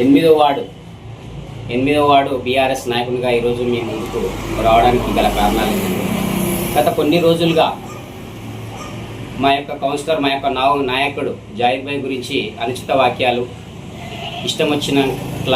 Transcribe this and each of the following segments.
ఎనిమిదో ward BRS నాయకునిగా ఈరోజు మీ ముందుకు రావడానికి గల కారణాలు ఏంటంటే, గత కొన్ని రోజులుగా మా యొక్క కౌన్సిలర్, మా యొక్క నాయకుడు జాహిద్ భాయ్ గురించి అనుచిత వాక్యాలు, ఇష్టం వచ్చినట్ల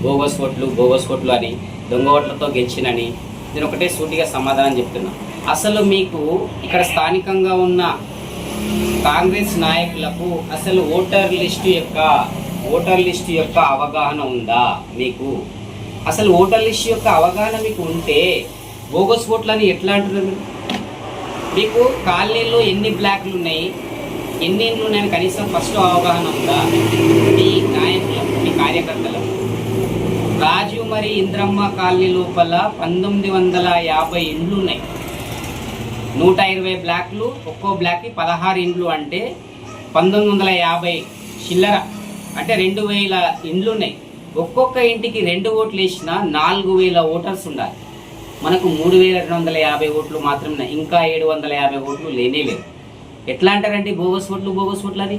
బోగస్ ఓట్లు అని, దొంగ ఓట్లతో గెలిచినని నేను ఒకటే సూటిగా సమాధానం చెప్తున్నా. అసలు మీకు ఇక్కడ స్థానికంగా ఉన్న కాంగ్రెస్ నాయకులకు అసలు ఓటర్ లిస్టు యొక్క అవగాహన ఉందా? మీకు అసలు ఓటర్ లిస్టు యొక్క అవగాహన మీకు ఉంటే బోగస్ ఓట్లని ఎట్లా అంటున్నారు? మీకు కాలనీలో ఎన్ని బ్లాక్లు ఉన్నాయి, ఎన్ని ఇండ్లు ఉన్నాయని కనీసం ఫస్ట్ అవగాహన ఉందా? మీ నాయకులకు, మీ కార్యకర్తలకు రాజీవ్ మరి ఇంద్రమ్మ కాలనీ లోపల 1950 ఇండ్లు ఉన్నాయి. 120 బ్లాక్లు, ఒక్కో బ్లాక్కి 16 ఇండ్లు అంటే 1950 చిల్లర అంటే 2000 ఇండ్లు ఉన్నాయి. ఒక్కొక్క ఇంటికి 2 ఓట్లు వేసినా 4000 ఓటర్స్ ఉండాలి. మనకు 3250 ఓట్లు మాత్రమే, ఇంకా 750 ఓట్లు లేనేలేదు. ఎట్లా అంటారండి బోగస్ ఓట్లు అని?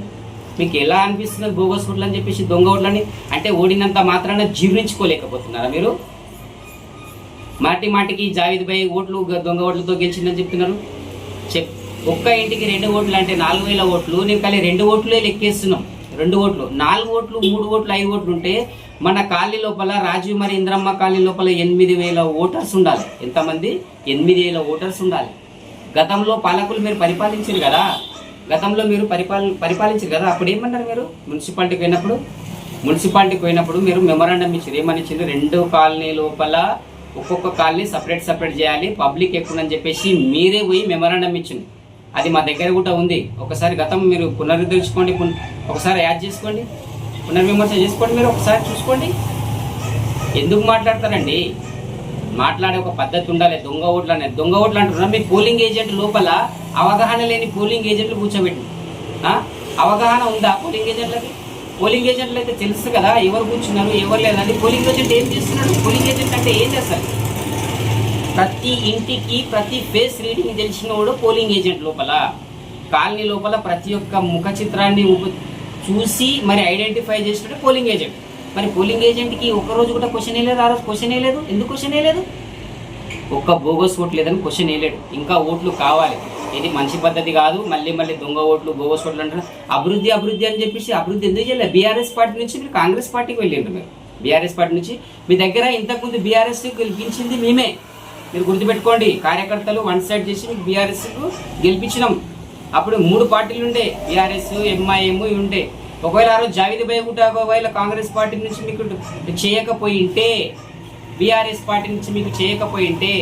మీకు ఎలా అనిపిస్తున్నది బోగస్ ఓట్లు అని చెప్పేసి, దొంగ ఓట్లని? అంటే ఓడినంత మాత్రాన జీర్ణించుకోలేకపోతున్నారా మీరు? మాటికి జావేద్ భాయ్ ఓట్లు దొంగ ఓట్లతో గెలిచిందని చెప్తున్నారు. ఒక్క ఇంటికి 2 ఓట్లు అంటే 4000 ఓట్లు. నేను ఖాళీ 2 ఓట్లే లెక్కేస్తున్నాం. 2 ఓట్లు, 4 ఓట్లు, 3 ఓట్లు, 5 ఓట్లు ఉంటే మన కాలనీ లోపల, రాజీవ్ మరి ఇంద్రమ్మ కాలనీ లోపల 8000 ఓటర్స్ ఉండాలి. ఎంతమంది? 8000 ఓటర్స్ ఉండాలి. గతంలో పాలకులు మీరు పరిపాలించారు కదా, పరిపాలించారు కదా. అప్పుడు ఏమన్నారు మీరు? మున్సిపాలిటీకి పోయినప్పుడు మీరు మెమరాండం ఇచ్చారు. ఏమని ఇచ్చారు? 2 కాలనీ లోపల ఒక్కొక్క కాలనీ సపరేట్ చేయాలి, పబ్లిక్ ఎక్కువని చెప్పేసి మీరే పోయి మెమరాండం ఇచ్చింది. అది మా దగ్గర కూడా ఉంది. ఒకసారి గతం మీరు పునరుద్ధరించుకోండి, ఒకసారి యాడ్ చేసుకోండి, పునర్విమర్శ చేసుకోండి, మీరు ఒకసారి చూసుకోండి. ఎందుకు మాట్లాడతారండి? మాట్లాడే ఒక పద్ధతి ఉండాలి. దొంగ ఓట్లు అంటున్నారు. మీ పోలింగ్ ఏజెంట్ లోపల అవగాహన లేని పోలింగ్ ఏజెంట్లు కూర్చోబెట్టి, అవగాహన ఉందా పోలింగ్ ఏజెంట్లకి? పోలింగ్ ఏజెంట్లు అయితే తెలుసు కదా ఎవరు కూర్చున్నారు, ఎవరు లేదండి. పోలింగ్ ఏజెంట్ ఏం చేస్తున్నాడు? పోలింగ్ ఏజెంట్ అంటే ఏం చేస్తారు? ప్రతి ఇంటికి ప్రతి ఫేస్ రీడింగ్ తెలిసినోడు పోలింగ్ ఏజెంట్. లోపల కాలనీ లోపల ప్రతి ఒక్క ముఖ చిత్రాన్ని చూసి మరి ఐడెంటిఫై చేసినట్టు పోలింగ్ ఏజెంట్. మరి పోలింగ్ ఏజెంట్కి ఒక్కరోజు కూడా క్వశ్చన్ వేయలేదు. ఆ రోజు క్వశ్చన్ వేయలేదు. ఎందుకు క్వశ్చన్ వేయలేదు? ఒక్క బోగస్ ఓట్లు లేదని క్వశ్చన్ వేయలేడు. ఇంకా ఓట్లు కావాలి. ఇది మంచి పద్ధతి కాదు. మళ్ళీ దొంగ ఓట్లు, బోగస్ ఓట్లు అంటారు. అభివృద్ధి అని చెప్పేసి అభివృద్ధి ఎందుకు చేయలేదు? బీఆర్ఎస్ పార్టీ నుంచి మీరు కాంగ్రెస్ పార్టీకి వెళ్ళిండ్రు. మీరు బీఆర్ఎస్ పార్టీ నుంచి మీ దగ్గర ఇంతకుముందు బీఆర్ఎస్ గెలిపించింది మేమే. మీరు గుర్తుపెట్టుకోండి. కార్యకర్తలు వన్ సైడ్ చేసి మీకు బీఆర్ఎస్కు గెలిపించినాం. అప్పుడు 3 పార్టీలు ఉండే, బీఆర్ఎస్, ఎంఐఎం ఉండే. ఒకవేళ ఆ రోజు జావేద్ భాయ్ కూడా ఒకవేళ కాంగ్రెస్ పార్టీ నుంచి మీకు చేయకపోయింటే, బీఆర్ఎస్ పార్టీ నుంచి మీకు చేయకపోయింటే,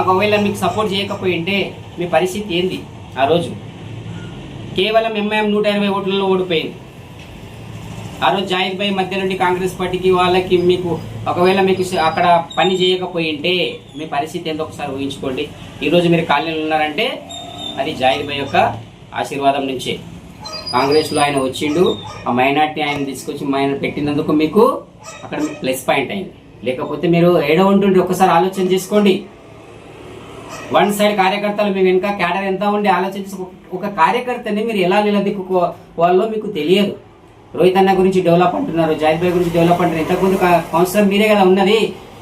ఒకవేళ మీకు సపోర్ట్ చేయకపోయింటే మీ పరిస్థితి ఏంది? ఆ రోజు కేవలం ఎంఐఎం 120 ఓట్లలో ఓడిపోయింది. ఆ రోజు జావేద్ భాయ్ మధ్య నుండి కాంగ్రెస్ పార్టీకి వాళ్ళకి మీకు ఒకవేళ మీకు అక్కడ పని చేయకపోయింటే మీ పరిస్థితి ఏందో ఒకసారి ఊహించుకోండి. ఈరోజు మీరు కాలనీలు ఉన్నారంటే అది జావేద్ భాయ్ యొక్క ఆశీర్వాదం నుంచే. కాంగ్రెస్లో ఆయన వచ్చిండు, ఆ మైనార్టీ ఆయన తీసుకొచ్చి పెట్టినందుకు మీకు అక్కడ మీకు ప్లస్ పాయింట్ అయింది. లేకపోతే మీరు ఏడో ఉంటుండే. ఒకసారి ఆలోచన చేసుకోండి. వన్ సైడ్ కార్యకర్తలు మీ వెనుక క్యాడర్ ఎంత ఉండి ఆలోచన చేసి ఒక కార్యకర్తని మీరు ఎలా నిలదీక్కుకోవాలో మీకు తెలియదు. రోహిత్ అన్న గురించి డెవలప్ అంటున్నారు, జావేద్ భాయ్ గురించి డెవలప్ అంటున్నారు. ఇంతకుముందు కౌన్సిలర్ మీరే కదా ఉన్నది.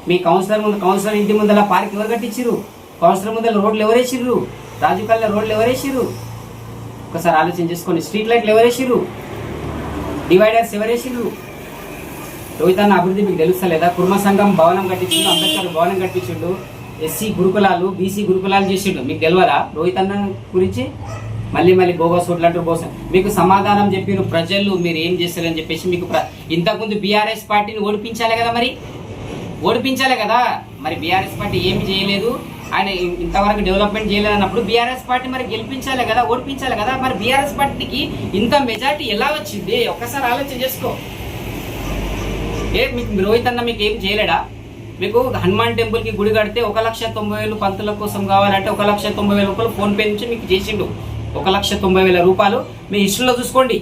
మీ కౌన్సిలర్ ఇంటి ముందర పార్క్ ఎవరు కట్టించారు? కౌన్సిలర్ ముందర రోడ్లు ఎవరేసిర్రు? రాజీవ్ కాలనీ రోడ్లు ఎవరేసిర్రు? ఒకసారి ఆలోచన చేసుకోండి. స్ట్రీట్ లైట్లు ఎవరేసిర్రు? డివైడర్స్ ఎవరేసిర్రు? రోహిత్ అన్న అభివృద్ధి మీకు తెలుస్తలేదా? కుర్మ సంఘం భవనం కట్టించిండు, అంబేద్కర్ భవనం కట్టించిండు, ఎస్సీ గురుకులాలు, బీసీ గురుకులాలు చేసిండు. మీకు తెలియదా రోహిత్ అన్న గురించి? మళ్ళీ బోగస్ ఓట్లు అంటారు. మీకు సమాధానం చెప్పిన ప్రజలు మీరు ఏం చేస్తారని చెప్పేసి మీకు ఇంతకుముందు బీఆర్ఎస్ పార్టీని ఓడిపించాలి కదా. మరి బీఆర్ఎస్ పార్టీ ఏమి చేయలేదు, ఆయన ఇంతవరకు డెవలప్మెంట్ చేయలేదు అన్నప్పుడు బీఆర్ఎస్ పార్టీ మరి గెలిపించాలి కదా, ఓడిపించాలి కదా. మరి బీఆర్ఎస్ పార్టీకి ఇంత మెజార్టీ ఎలా వచ్చింది? ఒక్కసారి ఆలోచన చేసుకో. మీకు రోహిత్ అన్న మీకు ఏం చేయలేడా? మీకు హనుమాన్ టెంపుల్కి గుడి కడితే 1,90,000 పంతుల కోసం కావాలంటే 1,90,000 రూపాయలు ఫోన్పే నుంచి మీకు చేసిండు. 1,90,000 రూపాయలు మీ హిస్టరీలో చూసుకోండి.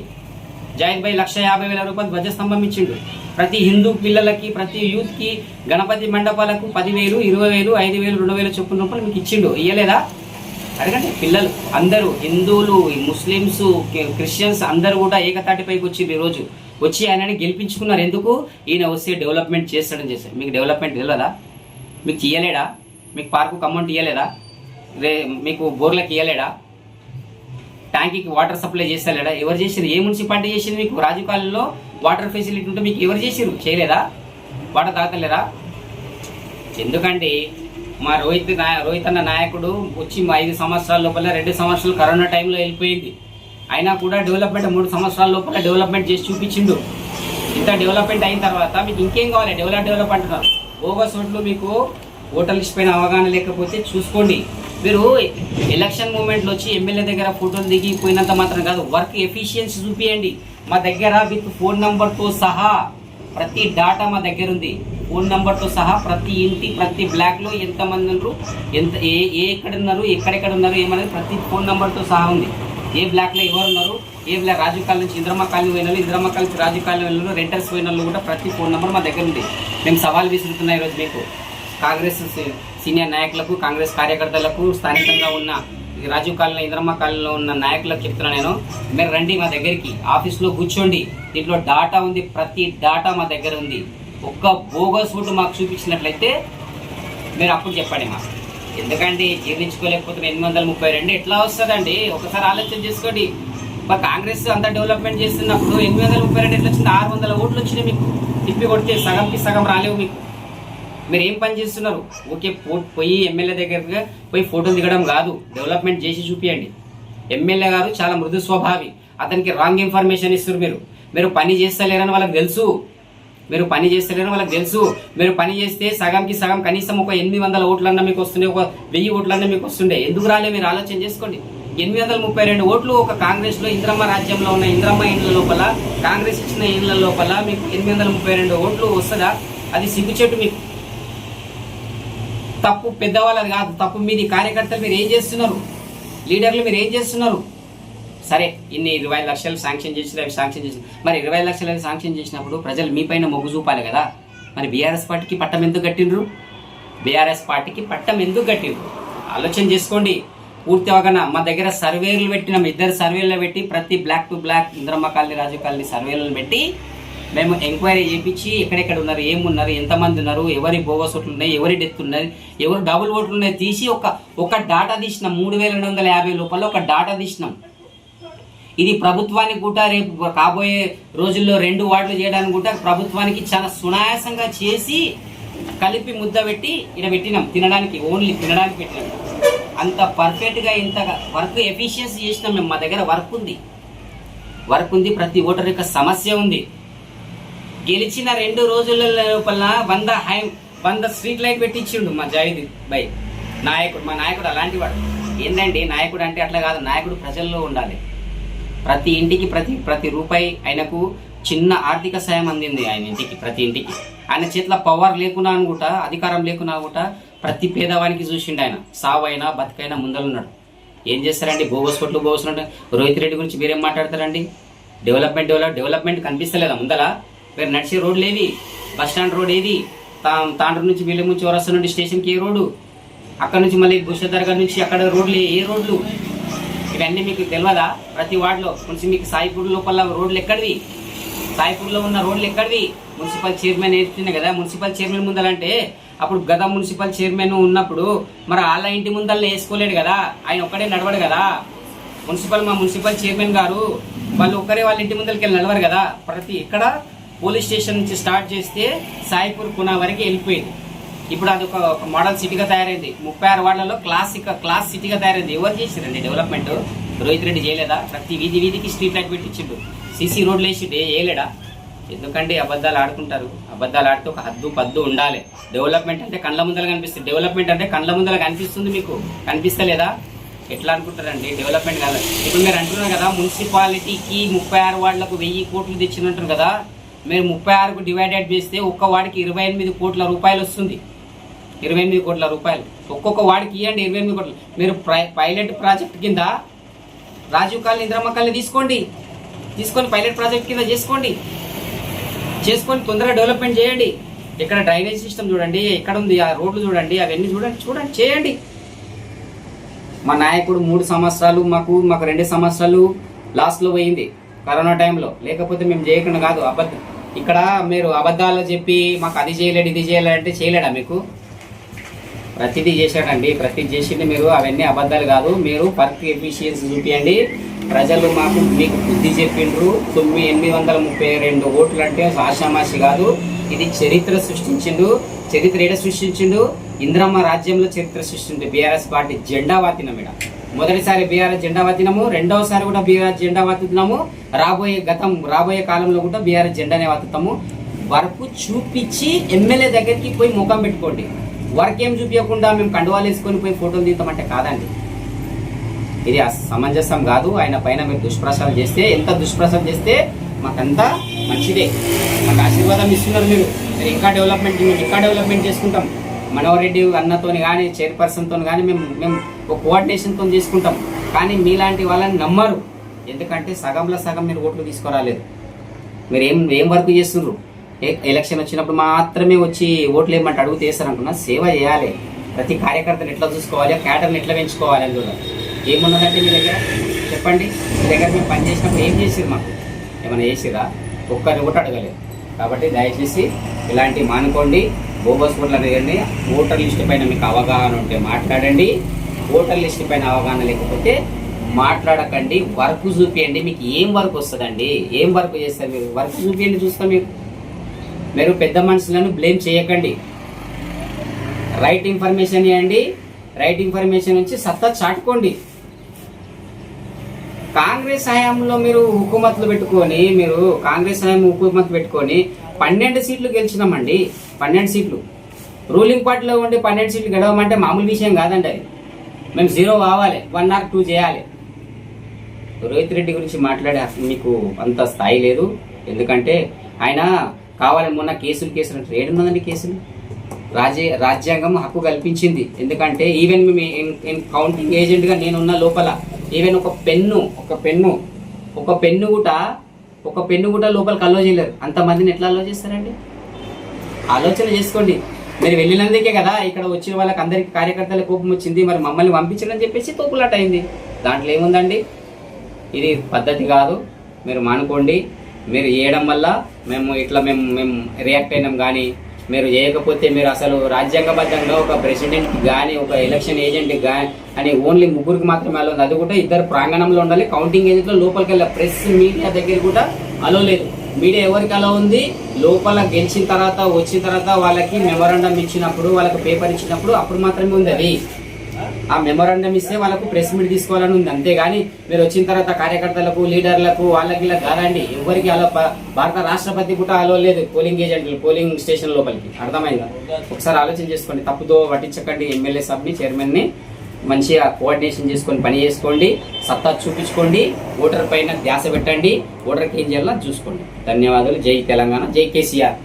జావేద్ భాయ్ 1,50,000 రూపాయలు ధ్వజస్తంభం ఇచ్చిండు. ప్రతి హిందూ పిల్లలకి, ప్రతి యూత్కి, గణపతి మండపాలకు 10,000, 20,000, 5,000, 2,000 చొప్పున రూపాయలు మీకు ఇచ్చిండు. ఇయ్యలేదా? అడగండి. పిల్లలు అందరూ, హిందువులు, ముస్లిమ్స్, క్రిస్టియన్స్ అందరూ కూడా ఏకతాటిపైకి వచ్చిండ్రు. ఈరోజు వచ్చి ఆయనని గెలిపించుకున్నారు. ఎందుకు? ఈయన వస్తే డెవలప్మెంట్ చేస్తాడని చేశారు. మీకు డెవలప్మెంట్ తెలియదా? మీకు ఇయ్యలేడా? మీకు పార్కు అమౌంట్ ఇవ్వలేదా? మీకు బోర్లకు ఇవ్వలేడా? ట్యాంకీకి వాటర్ సప్లై చేస్తలేడా? ఎవరు చేసారు? ఏ మున్సిపాలిటీ చేసింది? మీకు రాజీవ్ కాలనీలో వాటర్ ఫెసిలిటీ ఉంటే మీకు ఎవరు చేసారు? చేయలేదా? వాటర్ తాగలేరా? ఎందుకంటే మా రోహిత్ అన్న నాయకుడు వచ్చి 5 సంవత్సరాల లోపల 2 సంవత్సరాలు కరోనా టైంలో వెళ్ళిపోయింది. అయినా కూడా డెవలప్మెంట్ 3 సంవత్సరాల లోపల డెవలప్మెంట్ చేసి చూపించిండు. ఇంత డెవలప్మెంట్ అయిన తర్వాత మీకు ఇంకేం కావాలి? డెవలప్ అంటున్నారు. బోగస్ ఓట్లు మీకు ఓటర్ లిస్ట్ పైన అవగాహన లేకపోతే చూసుకోండి. మీరు ఎలక్షన్ మూమెంట్లో వచ్చి ఎమ్మెల్యే దగ్గర ఫోటోలు దిగిపోయినంత మాత్రం కాదు, వర్క్ ఎఫిషియన్సీ చూపియండి. మా దగ్గర విత్ ఫోన్ నంబర్తో సహా ప్రతి డాటా మా దగ్గర ఉంది. ఫోన్ నెంబర్తో సహా ప్రతి ఇంటి ప్రతి బ్లాక్లో ఎంతమంది ఉన్నారు, ఎక్కడ ఉన్నారు, ఎక్కడెక్కడ ఉన్నారు ఏమనేది ప్రతి ఫోన్ నెంబర్తో సహా ఉంది. ఏ బ్లాక్లో ఎవరు ఉన్నారు, ఏ బ్లాక్ రాజీవ్ కాలనీ నుంచి ఇంద్రమ్మ కాలనీ పోయినారు, ఇంద్రమ్మ కాలనీ నుంచి రాజీవ్ కాలనీ వెళ్ళినారు, రెంటర్స్ పోయిన కూడా ప్రతి ఫోన్ నెంబర్ మా దగ్గర ఉంది. మేము సవాల్ విసురుతున్నాం ఈరోజు మీకు, కాంగ్రెస్ సీనియర్ నాయకులకు, కాంగ్రెస్ కార్యకర్తలకు, స్థానికంగా ఉన్న రాజీవ్ కాలనీ ఇంద్రమ్మ కాలనీలో ఉన్న నాయకులకు చెప్తున్నాను నేను, మీరు రండి మా దగ్గరికి, ఆఫీస్లో కూర్చోండి. దీంట్లో డాటా ఉంది, ప్రతి డాటా మా దగ్గర ఉంది. ఒక్క బోగస్ ఓటు మాకు చూపించినట్లయితే మీరు అప్పుడు చెప్పండి మాకు. ఎందుకంటే జీర్ణించుకోలేకపోతే 832 ఎట్లా వస్తుందండి? ఒకసారి ఆలోచన చేసుకోండి. మా కాంగ్రెస్ అంతా డెవలప్మెంట్ చేస్తున్నప్పుడు 832 ఎట్లా వచ్చింది? 600 ఓట్లు వచ్చినాయి మీకు. తిప్పి కొడితే సగంకి సగం రాలేవు మీకు. మీరు ఏం పని చేస్తున్నారు? ఓకే, పోయి ఎమ్మెల్యే దగ్గరగా పోయి ఫోటోలు దిగడం కాదు, డెవలప్మెంట్ చేసి చూపించండి. ఎమ్మెల్యే గారు చాలా మృదు స్వభావి, అతనికి రాంగ్ ఇన్ఫర్మేషన్ ఇస్తారు. మీరు పని చేస్తలేరని వాళ్ళకి తెలుసు. మీరు పని చేస్తే సగంకి సగం కనీసం ఒక 800 ఓట్లన్నా మీకు వస్తుండే, ఒక 1000 ఓట్లన్నా మీకు వస్తుండే. ఎందుకు రాలే? మీరు ఆలోచన చేసుకోండి. 832 ఓట్లు ఒక కాంగ్రెస్లో ఇంద్రమ్మ రాజ్యంలో ఉన్న ఇంద్రమ్మ ఇండ్ల లోపల, కాంగ్రెస్ ఇచ్చిన ఇండ్ల లోపల మీకు 832 ఓట్లు వస్తుందా? అది సిగ్గుచెట్టు మీకు. తప్పు పెద్దవాళ్ళది కాదు, తప్పు మీది. కార్యకర్తలు మీరు ఏం చేస్తున్నారు? లీడర్లు మీరు ఏం చేస్తున్నారు? సరే, ఇన్ని 20 లక్షలు శాంక్షన్ చేసి మరి 20 లక్షలు శాంక్షన్ చేసినప్పుడు ప్రజలు మీ పైన మొగ్గు చూపాలి కదా. మరి బీఆర్ఎస్ పార్టీకి పట్టం ఎందుకు కట్టిండ్రు? ఆలోచన చేసుకోండి. పూర్తి అవగాహన. మా దగ్గర సర్వేలు పెట్టినాం, 2 సర్వేలు పెట్టి ప్రతి block to block Indiramma colony, Rajiv colony సర్వేలను పెట్టి మేము ఎంక్వైరీ చేయించి ఎక్కడెక్కడ ఉన్నారు, ఏమున్నారు, ఎంతమంది ఉన్నారు, ఎవరి బోగస్ ఓట్లు ఉన్నాయి, ఎవరి డెత్ ఉన్నది, ఎవరు డబుల్ ఓట్లు ఉన్నాయి తీసి ఒక డాటా తీసినాం. 3250 లోపల ఒక డాటా తీసినాం. ఇది ప్రభుత్వానికి కూడా రేపు కాబోయే రోజుల్లో 2 వార్డులు చేయడానికి కూడా ప్రభుత్వానికి చాలా సునాయాసంగా చేసి కలిపి ముద్ద పెట్టి ఇక్కడ పెట్టినాం. తినడానికి, ఓన్లీ తినడానికి పెట్టినాం. అంత పర్ఫెక్ట్గా ఇంత వర్క్ ఎఫిషియన్సీ చేసినాం మేము. మా దగ్గర వర్క్ ఉంది. ప్రతి ఓటర్ యొక్క సమస్య ఉంది. గెలిచిన 2 రోజుల లోపల 100 స్ట్రీట్ లైట్ పెట్టించిండు మా జాయిద్ బై నాయకుడు. మా నాయకుడు అలాంటి వాడు. ఏంటండి నాయకుడు అంటే? అట్లా కాదు. నాయకుడు ప్రజల్లో ఉండాలి. ప్రతి ఇంటికి ప్రతి రూపాయి ఆయనకు చిన్న ఆర్థిక సాయం అందింది. ఆయన ఇంటికి, ప్రతి ఇంటికి. ఆయన చేతిలో పవర్ లేకున్నా అనుకుంటా, అధికారం లేకున్నా కూడా ప్రతి పేదవానికి చూసిండు ఆయన. సావైనా బతికైనా ముందలున్నాడు. ఏం చేస్తారండి? బోగస్ రోహిత్ రెడ్డి గురించి మీరేం మాట్లాడతారండి? డెవలప్మెంట్ కనిపిస్తలేదా ముందల? మీరు నడిచే రోడ్లు ఏవి? బస్ స్టాండ్ రోడ్ ఏది? తాండ్రు నుంచి బిల్లిముంచి చౌరస్తా నుండి స్టేషన్కి ఏ రోడ్డు? అక్కడ నుంచి మళ్ళీ బుషదర్గా నుంచి అక్కడ రోడ్లు ఏ రోడ్లు? ఇవన్నీ మీకు తెలియదా? ప్రతి వార్డులో కొంచెం మీకు సాయిపూర్ లోపల రోడ్లు ఎక్కడివి? సాయిపూర్లో ఉన్న రోడ్లు ఎక్కడివి? మున్సిపల్ చైర్మన్ వేస్తున్నాయి కదా. మున్సిపల్ చైర్మన్ ముందలంటే అప్పుడు గత మున్సిపల్ చైర్మన్ ఉన్నప్పుడు మరి వాళ్ళ ఇంటి ముందల్ని వేసుకోలేడు కదా, ఆయన ఒక్కడే నడవడు కదా. మా మున్సిపల్ చైర్మన్ గారు వాళ్ళు ఒక్కరే వాళ్ళ ఇంటి ముందరికి వెళ్ళి నడవరు కదా. ఇక్కడ పోలీస్ స్టేషన్ నుంచి స్టార్ట్ చేస్తే సాయిపూర్ కునా వరకు వెళ్ళిపోయింది. ఇప్పుడు అది ఒక మోడల్ సిటీగా తయారైంది. 36 వార్డులలో క్లాస్ సిటీగా తయారైంది. ఎవరు చేసిరండి డెవలప్మెంట్? రోహిత్ రెడ్డి చేయలేదా? ప్రతి వీధికి స్ట్రీట్ లైట్ పెట్టించిండు, సీసీ రోడ్లు వేసి వేయలేడా? ఎందుకంటే అబద్ధాలు ఆడుకుంటారు. అబద్ధాలు ఆడితే ఒక హద్దు పద్దు ఉండాలి. డెవలప్మెంట్ అంటే కండ్ల ముందర కనిపిస్తుంది. డెవలప్మెంట్ అంటే కండ్ల ముందర కనిపిస్తుంది. మీకు కనిపిస్తలేదా? ఎట్లా అనుకుంటారండి? డెవలప్మెంట్ కాదు. ఇప్పుడు మీరు అంటున్నారు కదా, మున్సిపాలిటీకి 36 వార్డులకు 1000 కోట్లు తెచ్చినట్టు కదా. మీరు 36కు డివైడెడ్ చేస్తే ఒక్క వాడికి 28 కోట్ల రూపాయలు వస్తుంది. 28 కోట్ల రూపాయలు ఒక్కొక్క వాడికి ఇవ్వండి. 28 కోట్లు. మీరు పైలట్ ప్రాజెక్ట్ కింద రాజీవ్ కాలనీ, ఇంద్రమ్మ కాలనీ తీసుకొని పైలట్ ప్రాజెక్ట్ కింద చేసుకొని తొందరగా డెవలప్మెంట్ చేయండి. ఇక్కడ డ్రైనేజ్ సిస్టమ్ చూడండి, ఎక్కడ ఉంది, ఆ రోడ్లు చూడండి, అవన్నీ చూడండి చేయండి. మా నాయకుడు 3 సంవత్సరాలు, మాకు 2 సంవత్సరాలు లాస్ట్లో పోయింది. కరోనా టైంలో, లేకపోతే మేము చేయకుండా కాదు. ఇక్కడ మీరు అబద్ధాలు చెప్పి మాకు అది చేయలేడు ఇది చేయలేడు అంటే చేయలేడా? మీకు ప్రతిదీ చేశాడండి, ప్రతిదీ చేసింది. మీరు అవన్నీ అబద్ధాలు కాదు. మీరు వర్క్ ఎఫిషియన్సీ చూపించండి. ప్రజలు మీకు బుద్ధి చెప్పిండ్రు. 832 ఓట్లు అంటే ఆషామాషి కాదు. ఇది చరిత్ర సృష్టించిండు. చరిత్ర ఏడ సృష్టించిండు? ఇంద్రమ్మ రాజ్యంలో చరిత్ర సృష్టించిండు. బీఆర్ఎస్ పార్టీ జెండా వాతినం. ఇక్కడ మొదటిసారి బీఆర్ఎస్ జెండా వాతినాము, రెండవసారి కూడా బీఆర్ఎస్ జెండా వాతుతున్నాము. రాబోయే కాలంలో కూడా బీఆర్ఎస్ జెండానే వాతుతాము. వర్క్ చూపించి ఎమ్మెల్యే దగ్గరికి పోయి ముఖం పెట్టుకోండి. వర్క్ ఏం చూపించకుండా మేము కండువాలు వేసుకొని పోయి ఫోటోలు తీస్తామంటే కాదండి, ఇది సమంజసం కాదు. ఆయన పైన మీరు దుష్ప్రచారం చేస్తే, ఎంత దుష్ప్రచారం చేస్తే మాకంతా మంచిదే. మాకు ఆశీర్వాదం ఇస్తున్నారు మీరు. ఇంకా డెవలప్మెంట్ చేసుకుంటాం. మనోహర్ రెడ్డి అన్నతో కానీ చైర్పర్సన్తో కానీ మేము ఒక కోఆర్డినేషన్తో చేసుకుంటాం. కానీ మీలాంటి వాళ్ళని నమ్మరు. ఎందుకంటే సగంలో సగం మీరు ఓట్లు తీసుకురాలేదు. మీరు ఏం వర్క్ చేస్తున్నారు? ఎలక్షన్ వచ్చినప్పుడు మాత్రమే వచ్చి ఓట్లు ఏమంటే అడుగుతూ వేస్తారనుకున్నా. సేవ చేయాలి. ప్రతి కార్యకర్తను ఎట్లా చూసుకోవాలి, క్యాడర్ని ఎట్లా పెంచుకోవాలి అని కూడా ఏమున్నదంటే మీ దగ్గర చెప్పండి. మీ దగ్గర మేము పని చేసినప్పుడు ఏం చేసిరు? మాకు ఏమైనా చేసిరా? ఒక్కరిని కూడా అడగలేదు. కాబట్టి దయచేసి ఇలాంటివి మానుకోండి. బోగస్ ఓట్లు అడగండి. ఓటర్ లిస్ట్ పైన మీకు అవగాహన ఉంటే మాట్లాడండి. ఓటర్ లిస్ట్ పైన అవగాహన లేకపోతే మాట్లాడకండి. వర్క్ చూపియండి. మీకు ఏం వర్క్ వస్తుందండి? ఏం వర్క్ చేస్తారు మీరు? వర్క్ చూపియండి, చూస్తాం. మీరు పెద్ద మనుషులను బ్లేమ్ చేయకండి. రైట్ ఇన్ఫర్మేషన్ ఇవ్వండి. రైట్ ఇన్ఫర్మేషన్ నుంచి సత్తా చాటుకోండి. కాంగ్రెస్ హయాంలో మీరు హుకుమతులు పెట్టుకొని 12 సీట్లు గెలిచినామండి. 12 సీట్లు. రూలింగ్ పార్టీలో ఉండి 12 సీట్లు గెలవమంటే మామూలు విషయం కాదండి. అది మేము 0 కావాలి, 1 or 2 చేయాలి. రోహిత్ రెడ్డి గురించి మాట్లాడే మీకు అంత స్థాయి లేదు. ఎందుకంటే ఆయన కావాలని మొన్న కేసులు అంటే ఏడున్నదండి కేసులు. రాజ్యాంగం హక్కు కల్పించింది. ఎందుకంటే ఈవెన్ మేము కౌంటింగ్ ఏజెంట్గా నేనున్న లోపల ఈవెన్ ఒక పెన్ను కూడా లోపలికి అలో చేయలేరు. అంతమందిని ఎట్లా అలో చేస్తారండి? ఆలోచన చేసుకోండి. మీరు వెళ్ళినందుకే కదా ఇక్కడ వచ్చిన వాళ్ళకి అందరికి కార్యకర్తల కోపం వచ్చింది. మరి మమ్మల్ని పంపించడం చెప్పేసి తోపులాట అయింది. దాంట్లో ఏముందండి? ఇది పద్ధతి కాదు. మీరు మానుకోండి. మీరు చేయడం వల్ల మేము రియాక్ట్ అయినాం. కానీ మీరు చేయకపోతే మీరు అసలు రాజ్యాంగబద్ధంగా ఒక ప్రెసిడెంట్కి కానీ ఒక ఎలక్షన్ ఏజెంట్కి కానీ అని ఓన్లీ 3కి మాత్రమే అలో ఉంది. అది కూడా 2 ప్రాంగణంలో ఉండాలి. కౌంటింగ్ ఏజెంట్లో లోపలికి వెళ్ళి ప్రెస్ మీడియా దగ్గర కూడా అలో లేదు. మీడియా ఎవరికి అలో ఉంది? లోపల గెలిచిన తర్వాత వచ్చిన తర్వాత వాళ్ళకి మెమోరాండం ఇచ్చినప్పుడు, వాళ్ళకి పేపర్ ఇచ్చినప్పుడు అప్పుడు మాత్రమే ఉంది. అది ఆ మెమోరాండం ఇస్తే వాళ్ళకు ప్రెస్ మీట్ తీసుకోవాలని ఉంది. అంతేగాని మీరు వచ్చిన తర్వాత కార్యకర్తలకు, లీడర్లకు, వాళ్ళకి ఇలా కాదండి. ఎవరికి అలో భారత రాష్ట్రపతి కూడా అలో లేదు పోలింగ్ ఏజెంట్లు పోలింగ్ స్టేషన్ లోపలికి. అర్థమైందా? ఒకసారి ఆలోచన చేసుకోండి. తప్పుతో పట్టించకండి. ఎమ్మెల్యే సబ్ని, చైర్మన్ని మంచిగా కోఆర్డినేషన్ చేసుకొని పని చేసుకోండి. సత్తా చూపించుకోండి. ఓటర్ పైన ధ్యాస పెట్టండి. ఓటర్కి ఏం చేయాలో చూసుకోండి. ధన్యవాదాలు. జై తెలంగాణ, జై కేసీఆర్.